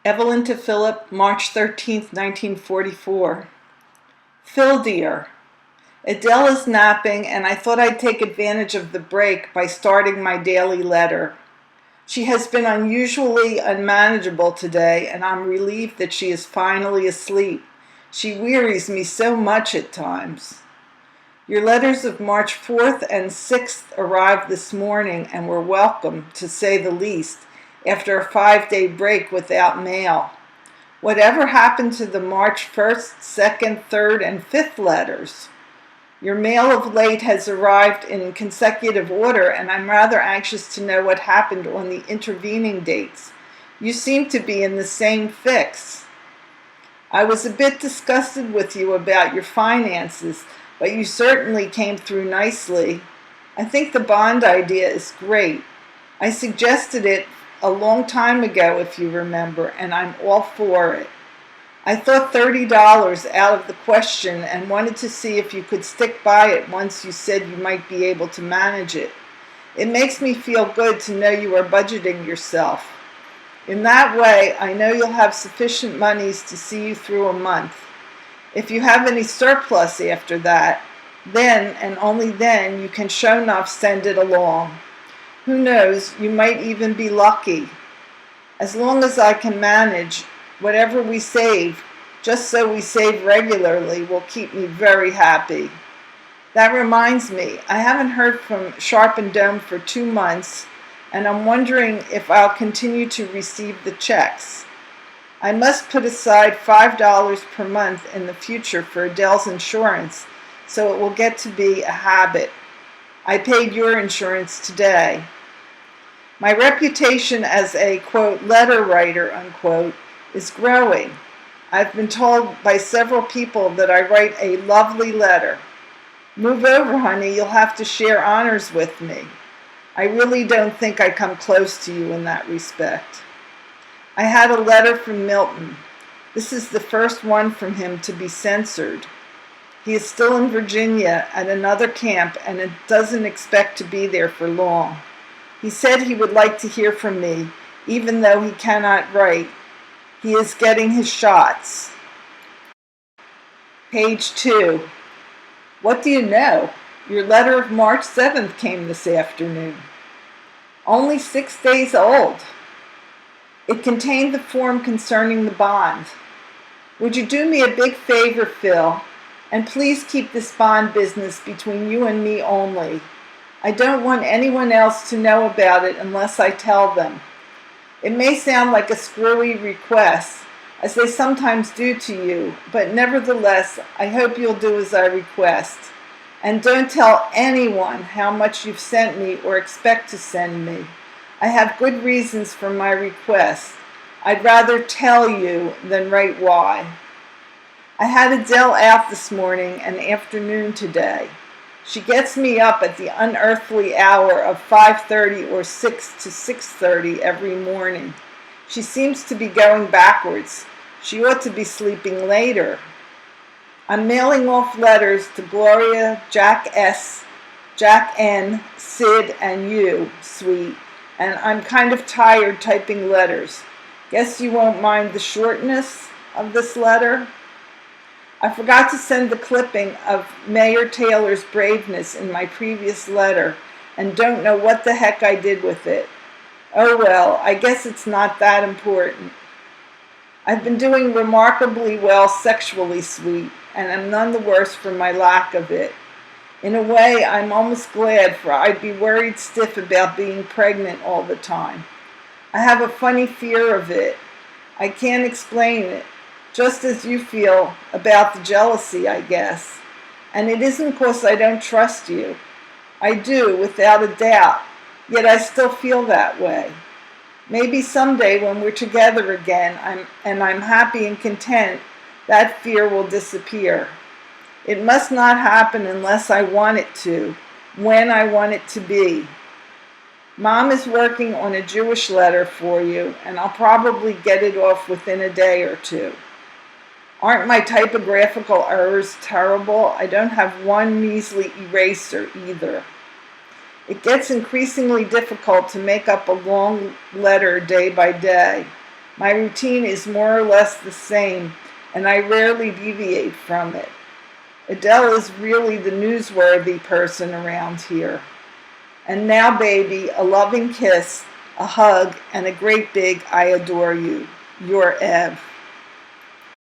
Evelyn to Philip, March 13th, 1944. Phil, dear. Adele is napping, and I thought I'd take advantage of the break by starting my daily letter. She has been unusually unmanageable today, and I'm relieved that she is finally asleep. She wearies me so much at times. Your letters of March 4th and 6th arrived this morning and were welcome, to say the least, after a 5-day break without mail. Whatever happened to the March 1st, 2nd, 3rd, and 5th letters? Your mail of late has arrived in consecutive order, and I'm rather anxious to know what happened on the intervening dates. You seem to be in the same fix. I was a bit disgusted with you about your finances, but you certainly came through nicely. I think the bond idea is great. I suggested it a long time ago, if you remember, and I'm all for it. I thought $30 out of the question and wanted to see if you could stick by it once you said you might be able to manage it. It makes me feel good to know you are budgeting yourself. In that way, I know you'll have sufficient monies to see you through a month. If you have any surplus after that, then and only then you can show enough send it along. Who knows, you might even be lucky. As long as I can manage, whatever we save, just so we save regularly, will keep me very happy. That reminds me, I haven't heard from Sharp and Dome for 2 months, and I'm wondering if I'll continue to receive the checks. I must put aside $5 per month in the future for Adele's insurance, so it will get to be a habit. I paid your insurance today. My reputation as a, quote, letter writer, unquote, is growing. I've been told by several people that I write a lovely letter. Move over, honey, you'll have to share honors with me. I really don't think I come close to you in that respect. I had a letter from Milton. This is the first one from him to be censored. He is still in Virginia at another camp and doesn't expect to be there for long. He said he would like to hear from me, even though he cannot write. He is getting his shots. Page 2. What do you know? Your letter of March 7th came this afternoon. Only 6 days old. It contained the form concerning the bond. Would you do me a big favor, Phil, and please keep this bond business between you and me only. I don't want anyone else to know about it unless I tell them. It may sound like a screwy request, as they sometimes do to you, but nevertheless, I hope you'll do as I request. And don't tell anyone how much you've sent me or expect to send me. I have good reasons for my request. I'd rather tell you than write why. I had Adele out this morning and afternoon today. She gets me up at the unearthly hour of 5:30 or 6 to 6:30 every morning. She seems to be going backwards. She ought to be sleeping later. I'm mailing off letters to Gloria, Jack S., Jack N., Sid, and you, sweet, and I'm kind of tired typing letters. Guess you won't mind the shortness of this letter? I forgot to send the clipping of Mayor Taylor's braveness in my previous letter and don't know what the heck I did with it. Oh well, I guess it's not that important. I've been doing remarkably well sexually, sweet, and am none the worse for my lack of it. In a way, I'm almost glad, for I'd be worried stiff about being pregnant all the time. I have a funny fear of it. I can't explain it, just as you feel about the jealousy, I guess. And it isn't because I don't trust you. I do, without a doubt, yet I still feel that way. Maybe someday when we're together again and I'm happy and content, that fear will disappear. It must not happen unless I want it to, when I want it to be. Mom is working on a Jewish letter for you, and I'll probably get it off within a day or two. Aren't my typographical errors terrible? I don't have one measly eraser either. It gets increasingly difficult to make up a long letter day by day. My routine is more or less the same, and I rarely deviate from it. Adele is really the newsworthy person around here. And now, baby, a loving kiss, a hug, and a great big I adore you. Your Ev.